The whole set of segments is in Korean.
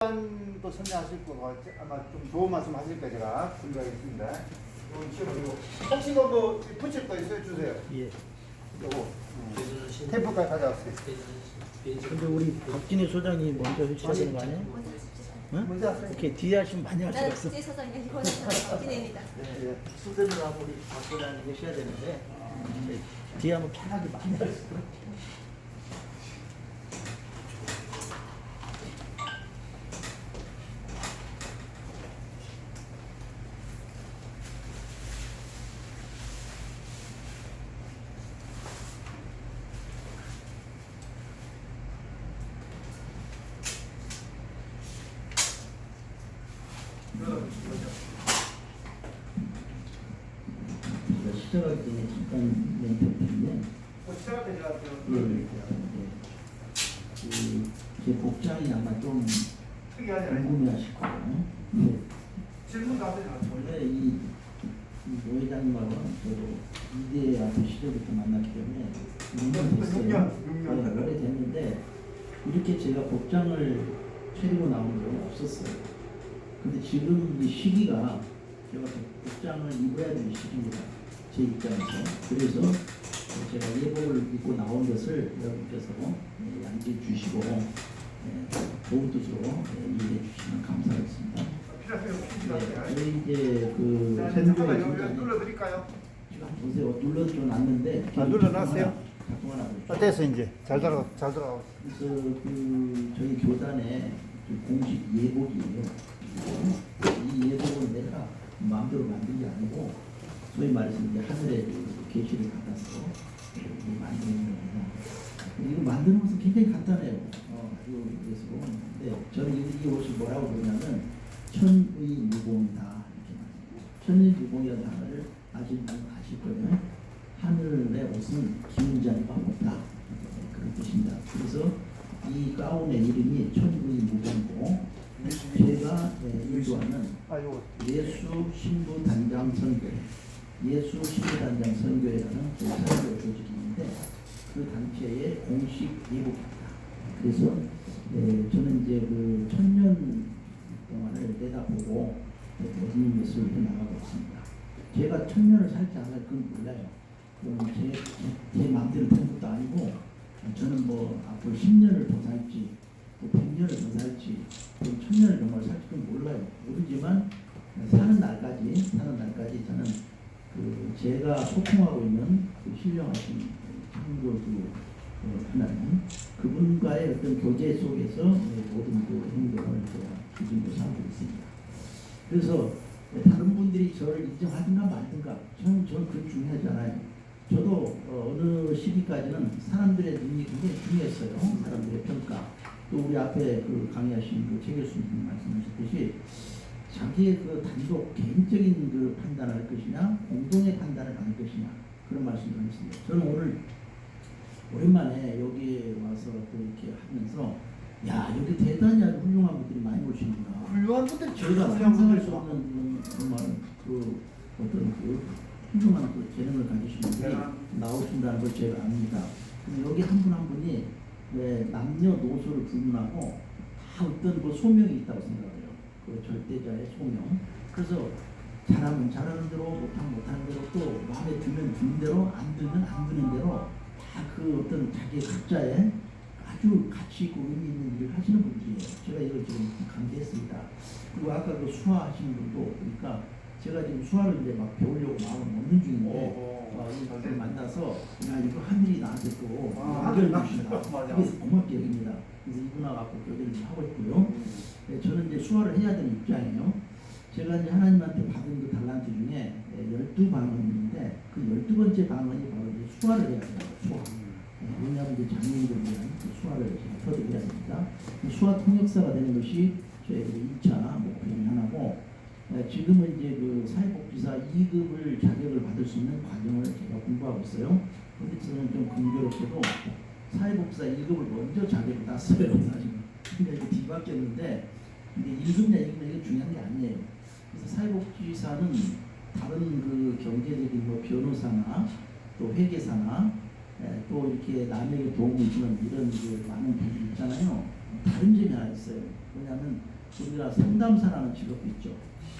또 설명하실 거가 아마 좀 좋은 말씀 하실 거예요. 제가 준비하겠습니다. 혹시 이거 뭐 붙일 거 있어요? 주세요. 예. 요거 테이프까지 가져왔어요. 근데 우리 박진희 소장이 먼저 해주셔야 되는 거 아니에요? 응? 먼저 하세요. 이렇게 뒤에 하시면 많이 할 수가 나는 있어. 국제 소장이 이거는 진행입니다. 네. 수대들하고 우리 박 소장이 계셔야 되는데 뒤에 하면 편하게 많이 할 수 있어요. 시작하기 전에 잠깐 멘트 드리면 시작할 때 제가 제 복장이 아마 좀 특이하잖아요. 궁금해하실 거예요. 네. 질문도 하세요. 원래 이 노회장님하고 저도 이대 앞에 시절부터 만났기 때문에 6년 됐어요. 6년. 네, 오래 됐는데 이렇게 제가 복장을 차리고 나온 적은 없었어요. 근데 지금 이 시기가 제가 복장을 입어야 되는 시기입니다. 제 입장에서. 그래서 제가 예복을 입고 나온 것을 여러분께서 양지해 주시고 좋은 뜻으로 이해해 주시면 감사하겠습니다. 네, 저희 이제 그 선교의 중단에 눌러드릴까요? 지금 한번 보세요. 눌러줘 놨는데 눌러놨어요? 작동 하나 보죠. 됐어 이제 잘 들어가고. 그래서 그 저희 교단의 그 공식 예복이에요. 이 예복은 내가 마음대로 만든 게 아니고 소위 말해서 이제 하늘의 그 계시를 받아서 만드는 겁니다. 이거 만드는 것은 굉장히 간단해요. 아주 그래서 저는 이 옷을 뭐라고 부르냐면 천의무봉이다 이렇게 말합니다. 천의무봉이라는 단어를 아실 거예요. 하늘의 옷은 기운자리가 없다 그런 뜻입니다. 그래서 이 가운의 이름이 천의무봉이고 제가 인도하는 예수 신부 단장 선교회, 예수 신부 단장 선교회라는 선교 조직이 있는데 그 단체의 공식 예복입니다. 그래서 저는 이제 그 천년 동안을 내다보고 모든 것을 나가고 있습니다. 제가 천년을 살지 않을 그건 몰라요. 그건 제 마음대로 된 것도 아니고 저는 뭐 앞으로 10년을 더 살지 또 100년을 더 살지 또 1000년을 정말 살지 그건 몰라요. 모르지만 사는 날까지 저는 그 제가 소통하고 있는 그 신령하신 창조주 하나님 그분과의 어떤 교제 속에서 모든 그 행동을 제가 기준으로 삼고 있습니다. 그래서 다른 분들이 저를 인정하든가 말든가 저는 그건 중요하지 않아요. 저도 어느 시기까지는 사람들의 눈이 굉장히 중요했어요. 사람들의 평가. 또 우리 앞에 그 강의하신 그 최 교수님 말씀하셨듯이 자기의 그 단독 개인적인 그 판단을 할 것이냐 공동의 판단을 할 것이냐 그런 말씀을 하셨습니다. 저는 오늘 오랜만에 여기에 와서 또 이렇게 하면서 야 여기 대단히 아주 훌륭한 분들이 많이 오시는구나. 훌륭한 분들 저희가 상상할 수 없는 정말 그 어떤 그 훌륭한 그 재능을 가지신 분들이 나오신다는 걸 제가 압니다. 근데 여기 한 분 한 분이 남녀노소를 불문하고 다 어떤 그 소명이 있다고 생각해요. 그 절대자의 소명. 그래서 잘하면 잘하는 대로 못하면 못하는 대로 또 마음에 들면 드는 대로 안 들면 안 드는 대로 다 그 어떤 자기 각자의 아주 가치 있고 의미 있는 일을 하시는 분들이에요. 제가 이걸 지금 감지했습니다. 그리고 아까 그 수화하시는 분도 그러니까 제가 지금 수화를 이제 막 배우려고 마음을 먹는 중인데 이분을 만나서 야 이거 하늘이 나한테 또 연결을 주신다. 그래서 고맙게 여깁니다. 그래서 이분하고 갖고 교제를 좀 하고 있고요. 저는 이제 수화를 해야 되는 입장이에요. 제가 이제 하나님한테 받은 그 달란트 중에 12방언이 있는데 그 12번째 방언이 바로 이제 수화를 해야 돼요. 수화. 왜냐하면 이제 장애인들을 위한 수화를 제가 터득해야 됩니다. 수화 통역사가 되는 것이 저희들의 2차 목표 중 하나고 지금은 이제 그 사회복지사 2급을 자격을 받을 수 있는 과정을 제가 공부하고 있어요. 그런데 저는 좀 공교롭게도 사회복지사 1급을 먼저 자격을 땄어요. 사실 근데 이게 뒤바뀌었는데 근데 1급이냐 2급이냐 이게 중요한 게 아니에요. 그래서 사회복지사는 다른 그 경제적인 뭐 변호사나 또 회계사나 또 이렇게 남에게 도움을 주는 이런 그 많은 분들이 있잖아요. 다른 점이 하나 있어요. 뭐냐면 우리가 상담사라는 직업이 있죠.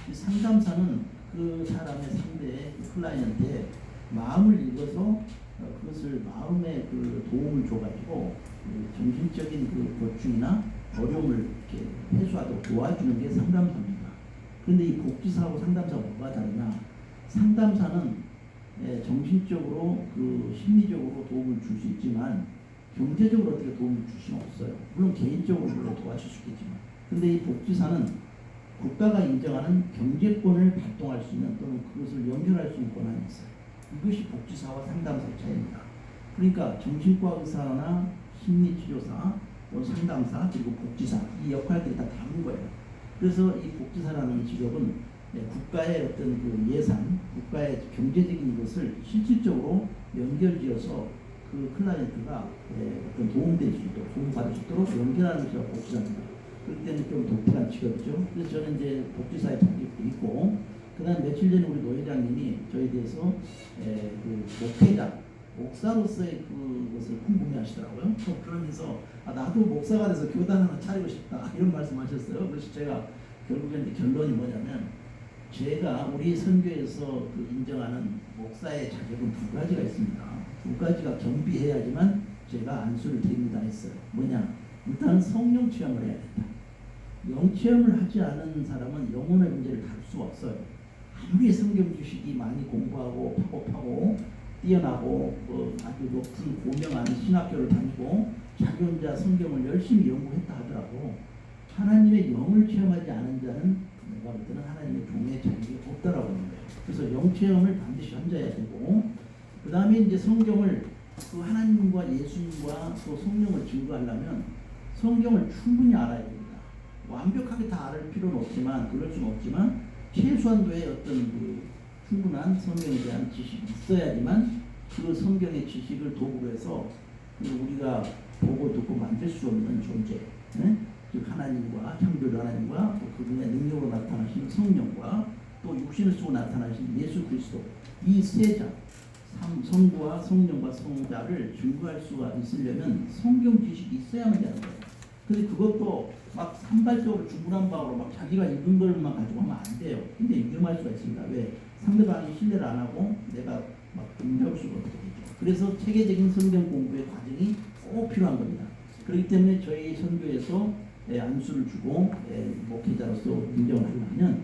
이 상담사는 그 사람의 상대 그 클라이언트의 마음을 읽어서 그것을 마음의 그 도움을 줘가지고 그 정신적인 그 고충이나 어려움을 이렇게 해소하도록 도와주는 게 상담사입니다. 그런데 이 복지사하고 상담사가 뭐가 다르냐? 상담사는 정신적으로 그 심리적으로 도움을 줄 수 있지만 경제적으로 어떻게 도움을 줄 수는 없어요. 물론 개인적으로 물론 도와줄 수 있겠지만, 근데 이 복지사는 국가가 인정하는 경제권을 발동할 수 있는 또는 그것을 연결할 수 있는 권한이 있어요. 이것이 복지사와 상담사의 차이입니다. 그러니까 정신과 의사나 심리치료사, 또 상담사, 그리고 복지사 이 역할들이 다 다른 거예요. 그래서 이 복지사라는 직업은 국가의 어떤 그 예산, 국가의 경제적인 것을 실질적으로 연결지어서 그 클라이언트가 어떤 도움될 수 있도록, 도움받을 수 있도록 연결하는 것이 복지사입니다. 그렇기 때문에 좀 독특한 직업이죠. 그래서 저는 이제 복지사의 자격도 있고, 그 다음 며칠 전에 우리 노 회장님이 저에 대해서 그 목회자, 목사로서의 그것을 궁금해하시더라고요. 그러면서 나도 목사가 돼서 교단 하나 차리고 싶다 이런 말씀하셨어요. 그래서 제가 결국엔 결론이 뭐냐면, 제가 우리 선교에서 그 인정하는 목사의 자격은 두 가지가 있습니다. 두 가지가 겸비해야지만 제가 안수를 드립니다 했어요. 뭐냐? 일단 성령 체험을 해야 된다. 영 체험을 하지 않은 사람은 영혼의 문제를 다룰 수가 없어요. 아무리 성경 지식이 많이 공부하고 파고 뛰어나고 아주 높은 고명한 신학교를 다니고 자기 혼자 성경을 열심히 연구했다 하더라도 하나님의 영을 체험하지 않은 자는 내가 볼 때는 하나님의 종의 자격이 없다라고 하는 거예요. 그래서 영 체험을 반드시 혼자해야 되고, 그 다음에 이제 성경을 그 하나님과 예수님과 또 성령을 증거하려면 성경을 충분히 알아야 됩니다. 완벽하게 다 알을 필요는 없지만, 그럴 수는 없지만 최소한도의 어떤 그 충분한 성경에 대한 지식이 있어야지만 그 성경의 지식을 도구로 해서 우리가 보고 듣고 만들 수 없는 존재, 즉 하나님과 창조주 하나님과 또 그분의 능력으로 나타나신 성령과 또 육신을 쓰고 나타나신 예수 그리스도, 이 세 자, 성부와 성령과 성자를 증거할 수가 있으려면 성경 지식이 있어야만 되는 거예요. 근데 그것도 막 산발적으로 중구난 바로 막 자기가 읽은 걸만 가지고 하면 안 돼요. 근데 위험할 수가 있습니다. 왜? 상대방이 신뢰를 안 하고 내가 막 공부할 수가 없게 되죠. 그래서 체계적인 성경 공부의 과정이 꼭 필요한 겁니다. 그렇기 때문에 저희 선교에서 안수를 주고 목회자로서 인정을 하려면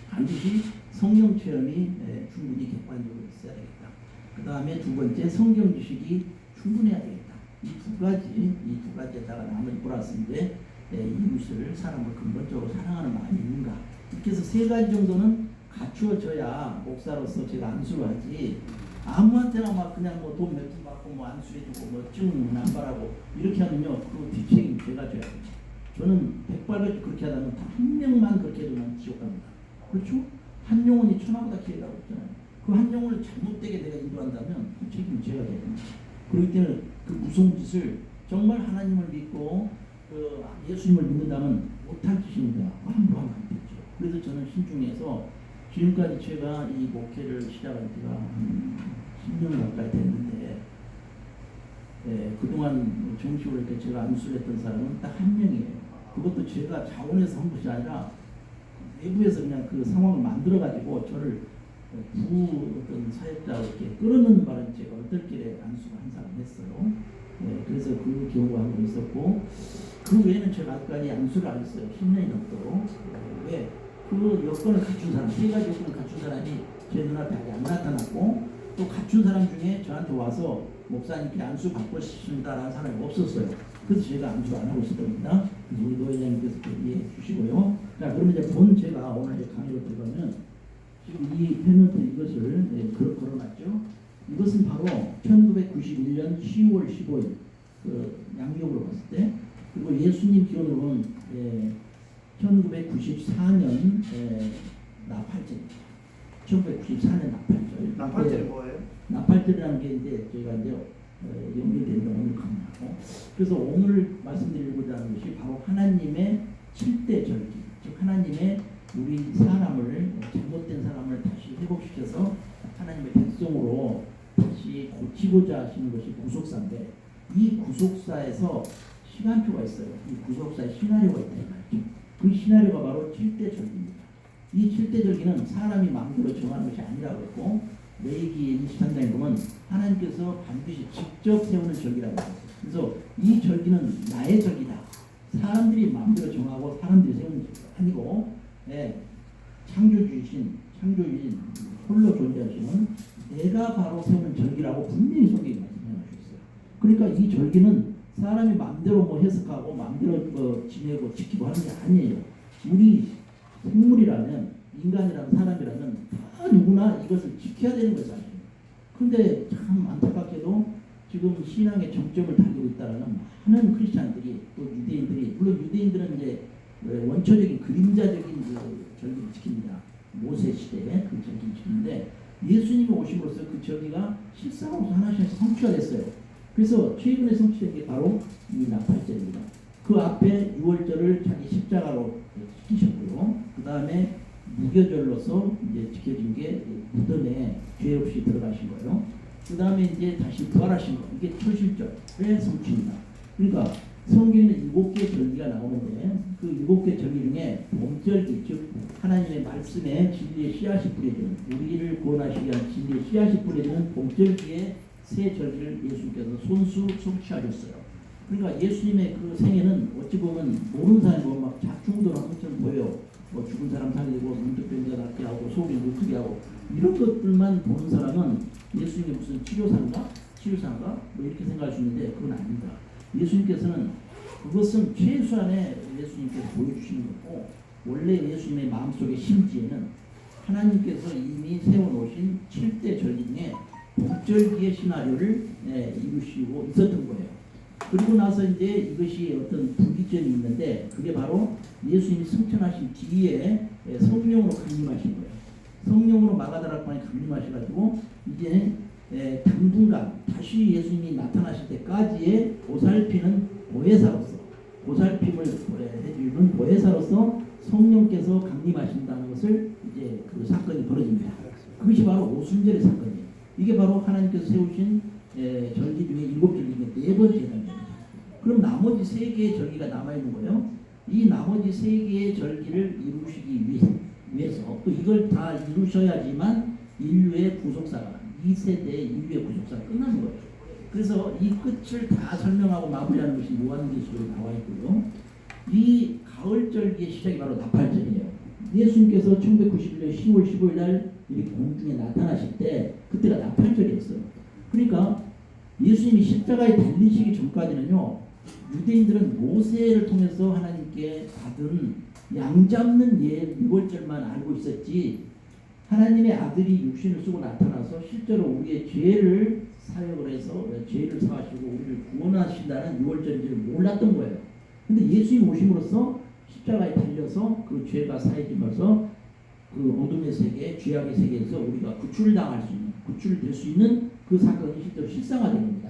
반드시 성령 체험이 충분히 객관적으로 있어야 되겠다. 그 다음에 두 번째, 성경 지식이 충분해야 되겠다. 이 두 가지에다가 나머지 플러스인데 이웃을, 사람을 근본적으로 사랑하는 마음이 있는가, 이렇게 해서 세 가지 정도는 갖추어져야 목사로서 제가 안수를 하지, 아무한테나 막 그냥 뭐 돈 몇 푼 받고 뭐 안수해주고 뭐 증 남발하고 이렇게 하면요, 그 뒷책임 제가 져야 돼요. 저는 백발백중 그렇게 하다면 단 한 명만 그렇게 해도면 지옥 갑니다. 그렇죠? 한 영혼이 천하보다 기회라고 했잖아요. 그 한 영혼을 잘못되게 내가 인도한다면 그 책임은 제가 져야 됩니다. 그렇기 때문에 그 무서운 짓을 정말 하나님을 믿고 예수님을 믿는다면 못할 짓입니다. 함부로 하면 안 되죠. 그래서 저는 신중해서 지금까지 제가 이 목회를 시작한 지가 한 10년 가까이 됐는데 그동안 정식으로 이렇게 제가 안수를 했던 사람은 딱 한 명이에요. 그것도 제가 자원해서 한 것이 아니라 내부에서 그냥 그 상황을 만들어가지고 저를 어떤 사역자로 이렇게 끌어넣는 바람에 제가 얼떨결에 안수를 한 사람 했어요. 그래서 그 경우가 한 번 있었고, 그 외에는 제가 아직까지 안수를 안 했어요. 10년이 넘도록. 왜? 그 여건을 갖춘 사람, 세 가지 여건을 갖춘 사람이 제 눈앞에 아직 안 나타났고, 또 갖춘 사람 중에 저한테 와서 목사님께 안수 받고 싶습니다라는 사람이 없었어요. 그래서 제가 안수를 안 하고 있었던 겁니다. 우리 노 회장님께서 이해해 주시고요. 자, 그러면 이제 제가 오늘 강의로 들어가면, 지금 이 페노트 이것을 걸어놨죠. 이것은 바로 1991년 10월 15일 그 양력으로 봤을 때, 그리고 예수님 기원으로는 1994년 나팔절입니다. 1994년 나팔절. 나팔절이 뭐예요? 나팔절이라는 게 이제 저희가 이제 연결되는 오늘 강의하고, 그래서 오늘 말씀드리고자 하는 것이 바로 하나님의 7대 절기, 즉 하나님의 우리 사람을, 잘못된 사람을 다시 회복시켜서 하나님의 백성으로 다시 고치고자 하시는 것이 구속사인데, 이 구속사에서 시간표가 있어요. 이 구속사의 시나리오가 있다 이 말이죠. 그 시나리오가 바로 7대 절기입니다. 이 7대 절기는 사람이 마음대로 정하는 것이 아니라고 했고 레위기 23장에 보면 하나님께서 반드시 직접 세우는 절기라고 했어요. 그래서 이 절기는 나의 절기다. 사람들이 마음대로 정하고 사람들이 세우는 절기가 아니고 창조주이신 홀로 존재하시는 내가 바로 세우는 절기라고 분명히 성경이 말씀해 주셨어요. 그러니까 이 절기는 사람이 마음대로 뭐 해석하고 마음대로 뭐 지내고 지키고 하는 게 아니에요. 우리 생물이라면 인간이라는 사람이라면 다 누구나 이것을 지켜야 되는 거죠. 그런데 참 안타깝게도 지금 신앙의 정점을 달리고 있다는 많은 크리스찬들이 또 유대인들이 물론 유대인들은 이제 원초적인 그림자적인 그 절기를 지킵니다. 모세 시대에 그 절기를 지키는데 예수님이 오심으로써 그 절기가 실상으로 하나씩 성취가 됐어요. 그래서 최근에 성취된 게 바로 이 나팔절입니다. 그 앞에 유월절을 자기 십자가로 지키셨고요. 그 다음에 무교절로서 이제 지켜진 게 무덤에 죄 없이 들어가신 거예요. 그 다음에 이제 다시 부활하신 거. 이게 초실절의 성취입니다. 그러니까 성경에는 7개 절기가 나오는데 그 7개 절기 중에 봄절기, 즉 하나님의 말씀에 진리의 씨앗이 뿌려지는 우리를 구원하시기 위한 진리의 씨앗이 뿌려지는 봄절기의 세 절기를 예수님께서 손수 성취하셨어요. 그러니까 예수님의 그 생애는 어찌 보면 모르는 사람이 보면 막 작중도라는 것처럼 보여. 뭐 죽은 사람 살리고 문득병자 낫게 하고 속이 물뜨게 하고 이런 것들만 보는 사람은 예수님이 무슨 치료사인가 뭐 이렇게 생각할 수 있는데 그건 아닙니다. 예수님께서는 그것은 최소한의 예수님께서 보여주시는 거고 원래 예수님의 마음속의 심지에는 하나님께서 이미 세워놓으신 7대 절기 중에 복절기의 시나리오를 이루시고 있었던 거예요. 그리고 나서 이제 이것이 어떤 분기점이 있는데 그게 바로 예수님이 승천하신 뒤에 성령으로 강림하신 거예요. 성령으로 마가다락방에 강림하셔가지고 이제 당분간 다시 예수님이 나타나실 때까지의 보살피는 보살핌을 해주는 보혜사로서 성령께서 강림하신다는 것을 이제 그 사건이 벌어집니다. 그것이 바로 오순절의 사건이에요. 이게 바로 하나님께서 세우신 절기 중에 7절기 중에 4번째 절기입니다. 그럼 나머지 3개의 절기가 남아있는 거예요. 이 나머지 3개의 절기를 이루시기 위해서 또 이걸 다 이루셔야지만 인류의 구속사가 2세대의 인류의 구속사가 끝나는 거예요. 그래서 이 끝을 다 설명하고 마무리하는 것이 요한계시록에 나와 있고요. 이 가을절기의 시작이 바로 나팔절이에요. 예수님께서 1991년 10월 15일 날 이렇게 공중에 나타나실 때 그때가 나팔절이었어요. 그러니까 예수님이 십자가에 달리시기 전까지는요. 유대인들은 모세를 통해서 하나님께 받은 양 잡는 유월절만 알고 있었지 하나님의 아들이 육신을 쓰고 나타나서 실제로 우리의 죄를 사역을 해서 죄를 사하시고 우리를 구원하신다는 유월절인지를 몰랐던 거예요. 근데 예수님 오심으로써 십자가에 달려서 그 죄가 사해지면서 그 어둠의 세계, 죄악의 세계에서 우리가 구출될 수 있는 그 사건이 실제로 실상화된 겁니다.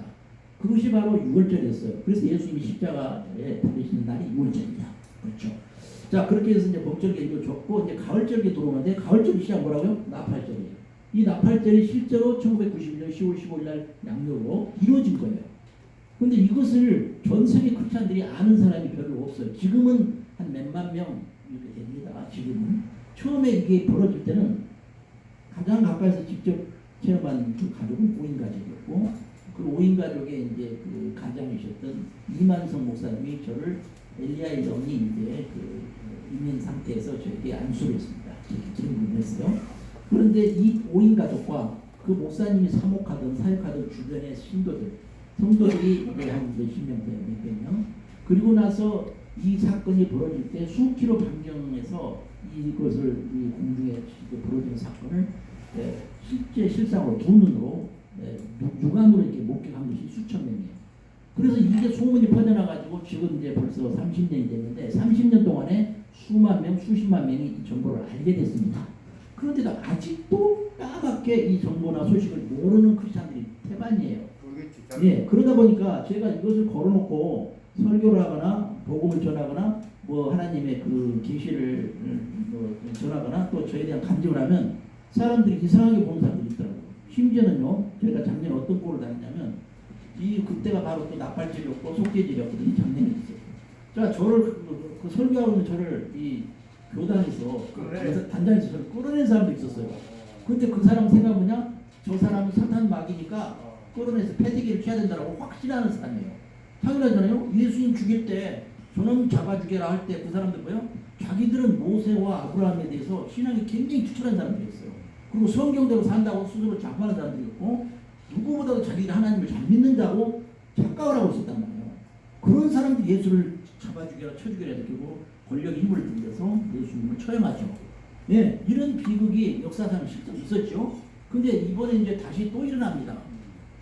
그것이 바로 유월절이었어요. 그래서 예수님이 십자가에 달리시는 날이 유월절입니다. 그렇죠. 자, 그렇게 해서 이제 봄절기 이루어졌고 이제 가을절기 들어오는데 가을절기 시작 뭐라고요? 나팔절이에요. 이 나팔절이 실제로 1991년 10월 15일 날 양력으로 이루어진 거예요. 근데 이것을 전 세계 크리스찬들이 아는 사람이 별로 없어요. 지금은 한 몇만 명 이렇게 됩니다. 지금은. 처음에 이게 벌어질 때는 가장 가까이서 직접 체험한 그 가족은 5인 가족이었고 그 5인 가족의 이제 그 가장이셨던 이만성 목사님이 저를 엘리야이정이 이제 그 이민 상태에서 저에게 안수를 했습니다. 질문을 했어요. 그런데 이 5인 가족과 그 목사님이 사목하던 사역하던 주변의 성도들이 한 몇십 명 돼요. 몇백 명. 그리고 나서 이 사건이 벌어질 때 수킬로 반경에서 이것을 이 공중에 벌어진 사건을 실상으로 두 눈으로 육안으로 이렇게 목격한 것이 수천 명이에요. 그래서 이게 소문이 퍼져나가지고 지금 이제 벌써 30년이 됐는데 30년 동안에 수만 명, 수십만 명이 이 정보를 알게 됐습니다. 그런데도 아직도 까맣게 이 정보나 소식을 모르는 크리스찬들이 태반이에요. 예, 그러다 보니까 제가 이것을 걸어놓고 설교를 하거나 복음을 전하거나 뭐 하나님의 그 계시를 전하거나 또 저에 대한 간증을 하면 사람들이 이상하게 보는 사람들이 있더라고요. 심지어는요, 제가 작년에 어떤 꼴을 당했냐면 이 그때가 바로 또 나팔절이었고 속죄절이었거든요. 작년에 있었어요. 자, 저를 그 설교하는 저를 이 교단에서 그래. 단장에서 저를 끌어낸 사람도 있었어요. 근데 그 사람 생각 뭐냐? 저 사람은 사탄 마귀니까 끌어내서 패대기를 쳐야 된다고 확신하는 사람이에요. 당연하잖아요. 예수님 죽일 때 저놈 잡아 죽여라 할 때 그 사람들 뭐예요? 자기들은 모세와 아브라함에 대해서 신앙이 굉장히 투철한 사람들이었어요. 그리고 성경대로 산다고 스스로 자부하는 사람들이었고 누구보다도 자기가 하나님을 잘 믿는다고 착각을 하고 있었단 말이에요. 그런 사람들이 예수를 잡아 죽여라 쳐 죽여라 느끼고 권력의 힘을 빌려서 예수님을 처형하죠. 예, 이런 비극이 역사상 실제 있었죠. 근데 이번에 이제 다시 또 일어납니다.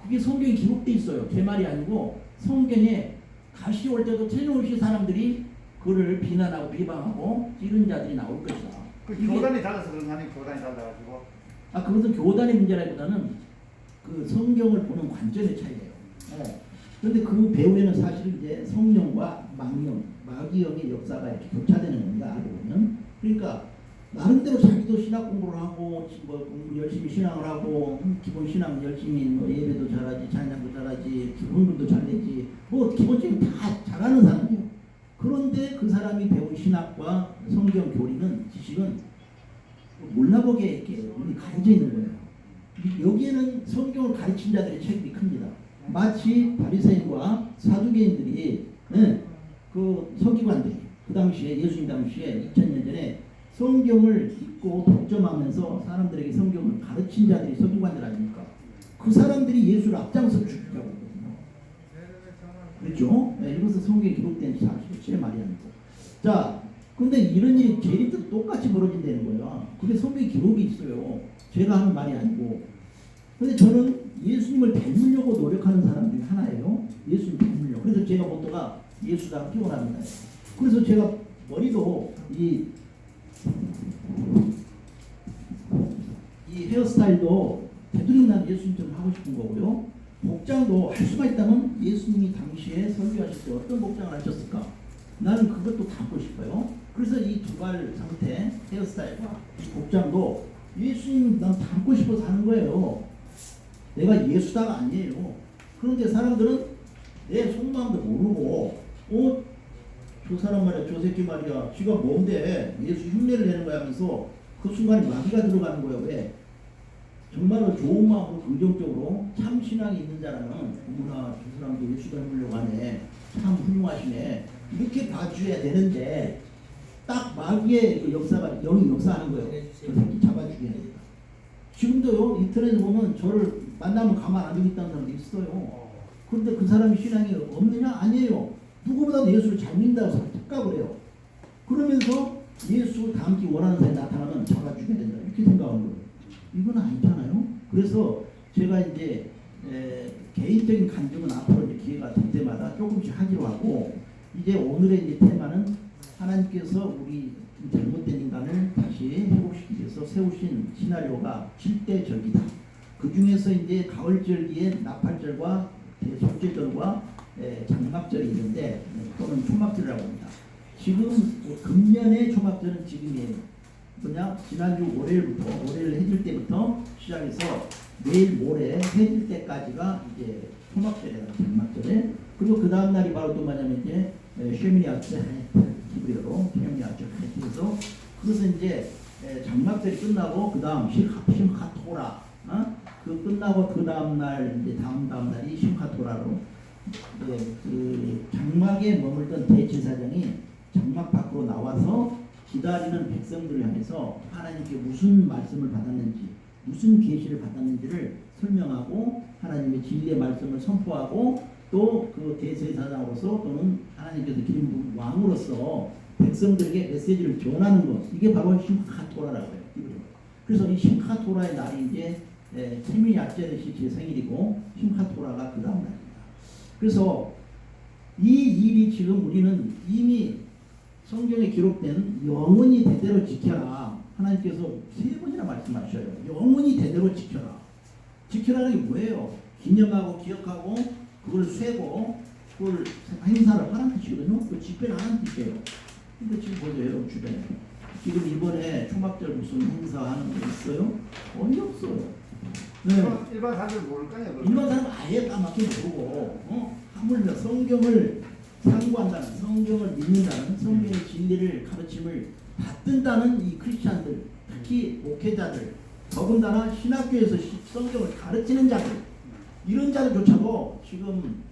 그게 성경에 기록돼 있어요. 제 말이 아니고 성경에 다시 올 때도 틀림없이 사람들이 그를 비난하고 비방하고 이런 자들이 나올 것이다. 그 교단이 달라서 그런 거 아니에요? 교단이 달라가지고. 아, 그것은 교단의 문제라기보다는 그 성경을 보는 관점의 차이예요. 그런데 그 배후에는 사실 이제 성령과 마귀영의 역사가 이렇게 교차되는 겁니다. 알고 보면. 그러니까 나름대로 자기도 신학 공부를 하고 뭐 열심히 신앙을 하고 기본 신앙 열심히 뭐 예배도 잘하지 찬양도 잘하지 헌금도 잘 내지 뭐 기본적인 다 잘하는 사람이에요. 그런데 그 사람이 배운 신학과 성경 교리는 지식은 몰라보게 이렇게 가려져 있는 거예요. 여기에는 성경을 가르친 자들의 책임이 큽니다. 마치 바리새인과 사두개인들이 그 서기관들이 그 당시에 예수님 당시에 2000년 전에 성경을 읽고 독점하면서 사람들에게 성경을 가르친 자들이 서기관들 아닙니까? 그 사람들이 예수를 앞장서 죽이려고 했거든요. 그렇죠? 네, 이것은 성경에 기록된 사실, 제 말이 아니고. 자, 근데 이런 일이 제리도 똑같이 벌어진다는 거예요. 그게 성경에 기록이 있어요. 제가 하는 말이 아니고. 근데 저는 예수님을 닮으려고 노력하는 사람 중에 하나예요. 예수님 닮으려고. 그래서 제가 모토가 예수다 피곤합니다. 그래서 제가 머리도 이 헤어스타일도 되도록이면 예수님처럼 하고 싶은 거고요. 복장도 할 수가 있다면 예수님이 당시에 설교하실 때 어떤 복장을 하셨을까? 나는 그것도 담고 싶어요. 그래서 이 두발 상태, 헤어스타일과 복장도 예수님 난 담고 싶어서 하는 거예요. 내가 예수다가 아니에요. 그런데 사람들은 내 속마음도 모르고 저 사람 말이야, 저 새끼 말이야, 지가 뭔데 예수 흉내를 내는 거야 하면서 그 순간에 마귀가 들어가는 거예요. 왜? 정말로 좋은 마음으로 긍정적으로 참 신앙이 있는 자라면 어머나 저 사람도 예수 닮으려고 하네, 참 훌륭하시네 이렇게 봐줘야 되는데 딱 마귀의 그 역사가 영이 역사하는 거예요. 저 새끼 잡아주게. 지금도요 인터넷에 보면 저를 만나면 가만 안 두고 있다는 사람도 있어요. 그런데 그 사람이 신앙이 없느냐? 아니에요. 누구보다도 예수를 잘 믿는다고 착각을 해요. 그러면서 예수 닮기 원하는 사람이 나타나면 잡아주게 된다 이렇게 생각하는 거예요. 이건 아니잖아요. 그래서 제가 이제 개인적인 간증은 앞으로 이제 기회가 될 때마다 조금씩 하기로 하고, 이제 오늘의 이제 테마는 하나님께서 우리 잘못된 인간을 다시 회복시키기 위해서 세우신 시나리오가 7대 절기다. 그 중에서 이제 가을절기에 나팔절과 속죄절과 장막절이 있는데 또는 초막절이라고 합니다. 지금 금년의 초막절은 지금이에요. 뭐냐? 지난주 월요일 해질 때부터 시작해서 내일 모레 해질 때까지가 이제 초막절이에요. 장막절에. 그리고 그 다음 날이 바로 또 뭐냐면 이제 쉐미니아츠 히브리어로 쉐미니아츠 해서 그것은 이제 장막절이 끝나고 그 다음 심카토라 그 끝나고 그 다음 날 이제 다음 날이 심카토라로 그 장막에 머물던 대제사장이 장막 밖으로 나와서 기다리는 백성들을 향해서 하나님께 무슨 말씀을 받았는지 무슨 계시를 받았는지를 설명하고 하나님의 진리의 말씀을 선포하고 또 그 대제사장으로서 또는 하나님께서 기름 왕으로서 백성들에게 메시지를 전하는 것, 이게 바로 심카토라라고 해요. 그래서 이 심카토라의 날이 이제 세미 아제르시 제 생일이고 심카토라가 그 다음 날입니다. 그래서 이 일이 지금 우리는 이미 성경에 기록된 영원히 대대로 지켜라. 하나님께서 3번이나 말씀하셔요. 영원히 대대로 지켜라. 지켜라는 게 뭐예요? 기념하고 기억하고 그걸 쇠고 그걸 행사를 하는 뜻이거든요. 그 집회를 하는 뜻이에요. 근데 지금 보세요. 여러분 주변에. 지금 이번에 초막절 무슨 행사하는 거 있어요? 거의 없어요. 네. 일반 사람들은 모를 거 아니야. 그걸. 일반 사람 아예 까맣게 모르고 하물며 성경을 상고한다는, 성경을 믿는다는, 성경의 진리를 가르침을 받든다는 이 크리스찬들, 특히 목회자들, 더군다나 신학교에서 성경을 가르치는 자들, 이런 자들조차도 지금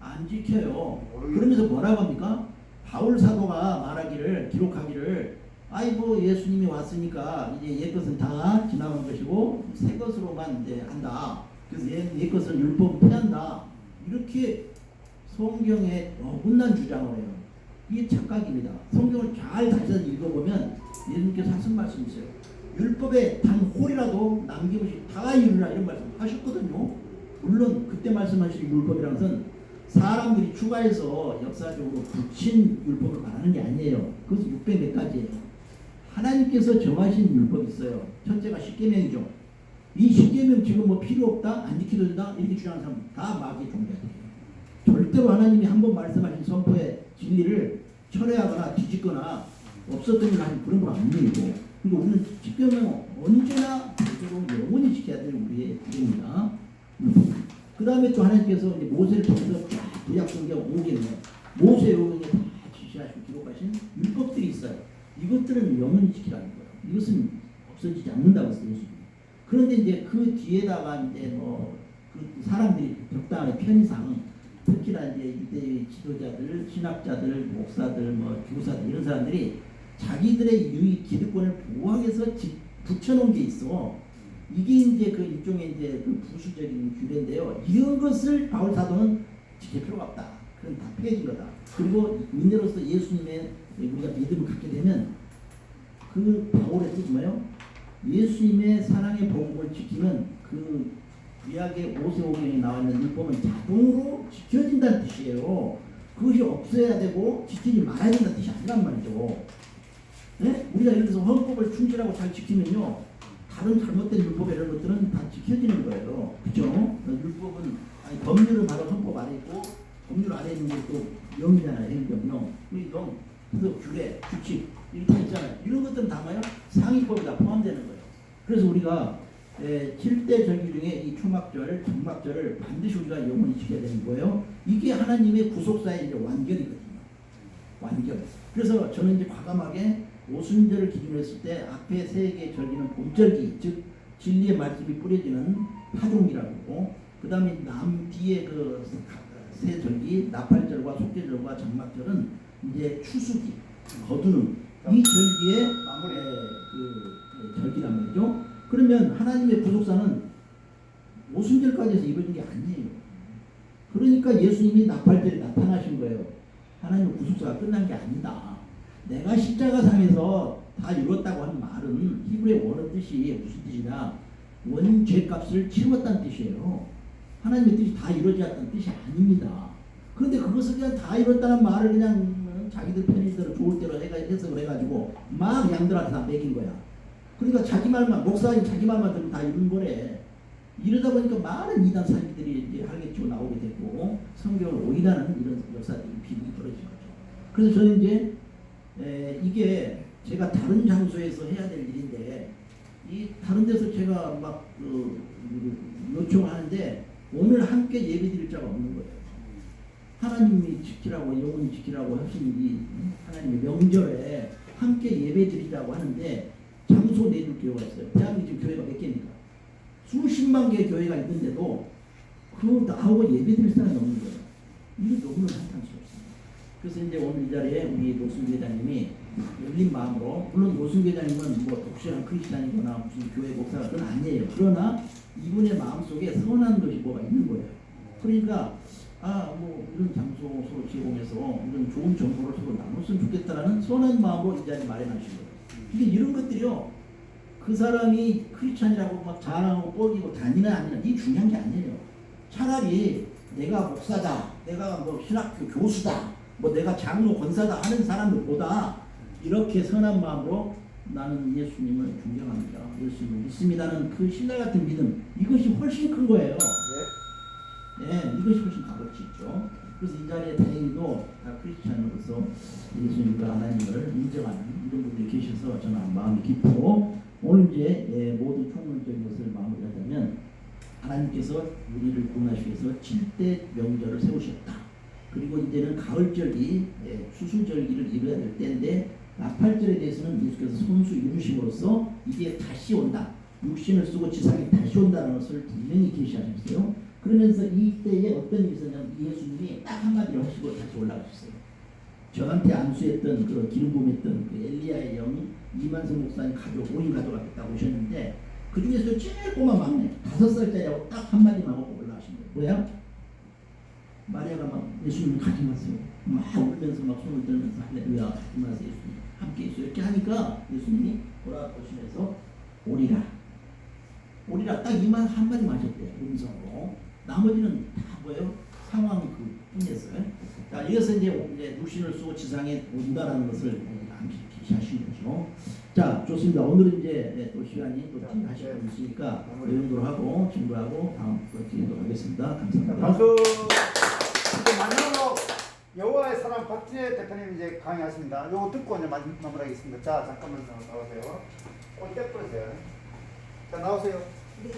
안 지켜요. 그러면서 뭐라고 합니까? 바울 사도가 말하기를, 기록하기를, 아이 뭐 예수님이 왔으니까 이제 옛 것은 다 지나간 것이고 새 것으로만 이제 한다. 그래서 옛 것은 율법 피한다. 이렇게 성경에 어긋난 주장을 해요. 이게 착각입니다. 성경을 잘 다시 읽어보면 예수님께서 하신 말씀이 있어요. 율법에 단 홀이라도 남김없이 다 이루라 이런 말씀 하셨거든요. 물론 그때 말씀하신 율법이라는 것은 사람들이 추가해서 역사적으로 붙인 율법을 말하는 게 아니에요. 그것은 600 몇 가지예요. 하나님께서 정하신 율법이 있어요. 첫째가 십계명이죠. 이 십계명 지금 뭐 필요 없다, 안 지켜도 된다 이렇게 주장하는 사람 다 마귀의 종자들이에요. 절대로 하나님이 한번 말씀하신 선포의 진리를 철회하거나 뒤집거나 없었던 일 하는 그런 건 아니고, 그리고 우리는 십계명 언제나 절대로 영원히 지켜야 될 우리의 일입니다. 그 다음에 또 하나님께서 이제 모세를 통해서 구약성경 5개는 모세의 오경에 다 지시하시고 기록하신 율법들이 있어요. 이것들은 영원히 지키라는 거예요. 이것은 없어지지 않는다고 했어요. 그런데 이제 그 뒤에다가 이제 그 사람들이 적당한 편의상, 특히나 이제 이때의 지도자들, 신학자들, 목사들, 교사들 이런 사람들이 자기들의 유익 기득권을 보호하기 위해서 붙여놓은 게 있어. 이게 이제 그 일종의 이제 그 부수적인 규례인데요. 이런 것을 바울 사도는 지킬 필요가 없다. 그건 다 폐해진 거다. 그리고 인내로서 예수님의 우리가 믿음을 갖게 되면 그 바울의 뜻이 뭐예요? 예수님의 사랑의 복음을 지키면 그 구약의 모세오경에 나와 있는 율법은 자동으로 지켜진다는 뜻이에요. 그것이 없어야 되고 지키지 말아야 된다는 뜻이 아니란 말이죠. 네? 우리가 예를 들어서 헌법을 충실하고 잘 지키면요, 다른 잘못된 율법 이런 것들은 다 지켜지는 거예요. 그죠? 율법은 법률은 바로 헌법 안에 있고 법률 안에 있는 것도 영이잖아요. 행정령, 영, 그래서 규례, 규칙 이렇게 있잖아요. 이런 것들은 다 뭐예요? 상위법이 다 포함되는 거예요. 그래서 우리가 7대 절기 중에 이 초막절, 정막절을 반드시 우리가 영원히 지켜야 되는 거예요. 이게 하나님의 구속사의 이제 완결이거든요. 완결. 그래서 저는 이제 과감하게 오순절을 기준으로 했을 때 앞에 세 개의 절기는 봄절기, 즉 진리의 말씀이 뿌려지는 파종이라고, 그 다음에 남 뒤에 그 세 절기, 나팔절과 속죄절과 정막절은 이제 추수기, 거두는 이 절기의 그 절기란 말이죠. 그러면 하나님의 구속사는 오순절까지 해서 이루어진 게 아니에요. 그러니까 예수님이 나팔절에 나타나신 거예요. 하나님의 구속사가 끝난 게 아니다. 내가 십자가상에서 다 이뤘다고 하는 말은 히브리의 원어 뜻이 무슨 뜻이냐, 원 죄값을 치루었다는 뜻이에요. 하나님의 뜻이 다 이루어졌다는 뜻이 아닙니다. 그런데 그것을 그냥 다 이뤘다는 말을 그냥 자기들 편의대로 좋을 대로 해석을 해가지고 막 양들한테 다 매긴 거야. 그러니까 자기 말만, 목사님 자기 말만 들으면 다 이룬 거래. 이러다 보니까 많은 이단 사기들이 이제 하겠죠 나오게 됐고, 성경을 오인하는 이런 역사들이 비극이 벌어진 거죠. 그래서 저는 이제 이게 제가 다른 장소에서 해야 될 일인데, 이 다른 데서 제가 막 요청하는데 오늘 함께 예배드릴 자가 없는 거예요. 하나님이 지키라고, 영원히 지키라고 하신 이 하나님의 명절에 함께 예배드리자고 하는데 장소 내줄 교회가 있어요. 대한민국 지금 교회가 몇 개입니까? 수십만 개의 교회가 있는데도 그거 나하고 예배드릴 사람이 없는 거예요. 이거 너무나 한탄스럽습니다. 그래서 이제 오늘 이 자리에 우리 노승 회장님이 열린 마음으로, 물론 노승 회장님은 뭐 독실한 크리스찬이거나 무슨 교회 목사가 그건 아니에요. 그러나 이분의 마음속에 선한 것이 뭐가 있는 거예요. 그러니까 뭐 이런 장소 서로 제공해서 이런 좋은 정보를 서로 나눴으면 좋겠다라는 선한 마음으로 이 자리에 마련하신 거예요. 근데 이런 것들이요, 그 사람이 크리스찬이라고 막 자랑하고 뻐기고 다니나 아니나 이 중요한 게 아니에요. 차라리 내가 목사다, 내가 뭐 신학교 교수다, 뭐 내가 장로 권사다 하는 사람들보다 이렇게 선한 마음으로 나는 예수님을 존경합니다, 예수님을 믿습니다는 그 신뢰 같은 믿음, 이것이 훨씬 큰 거예요. 네, 이것이 훨씬 값어치 있죠. 그래서 이 자리에 다행히도 다 크리스찬으로서 예수님과 하나님을 인정하는 이런 분들이 계셔서 저는 마음이 기쁘고, 오늘 이제 모든 총론적인 것을 마무리하자면 뭐냐면 하나님께서 우리를 구원하시기 위해서 7대 명절을 세우셨다. 그리고 이제는 가을절기, 추수절기를 이뤄야 될 때인데 나팔절에 대해서는 예수께서 손수 이루심으로써 이게 다시 온다. 육신을 쓰고 지상에 다시 온다는 것을 분명히 계시하셨어요. 그러면서 이때에 어떤 일이 있었냐면 예수님이 딱 한마디로 하시고 다시 올라가셨어요. 저한테 안수했던 그 기름 부음했던 그 엘리야의 영 이만성 목사님 가족 5인 가져가겠다고 오셨는데 그 중에서 제일 꼬마 막내 5살짜리하고 딱 한마디만 하고 올라가신 거예요. 뭐야? 마리아가 막 예수님을 가지 마세요. 막 울면서 막 손을 들면서 할렐루야 가지 마세요. 예수님 함께 있어요. 이렇게 하니까 예수님이 돌아보시면서 오리라 딱 이만 한마디만 하셨대요. 음성으로. 나머지는 다 뭐예요? 상황 그 뿐이었어요. 자, 이것은 이제 육신을 쓰고 지상에 온다라는 것을 계시하신 거죠. 자, 좋습니다. 오늘은 이제 또 시간이 또 하실 분 있으니까 이 정도로 하고 친구하고 다음 또 드리도록 하겠습니다. 감사합니다. 박수. 이제 마지막으로 여호와의 사람 박진혜 대표님 이제 강의하십니다. 요거 듣고 이제 마무리하겠습니다. 자, 잠깐만 나오세요. 꽃 떼뿌리세요. 자, 나오세요. 네.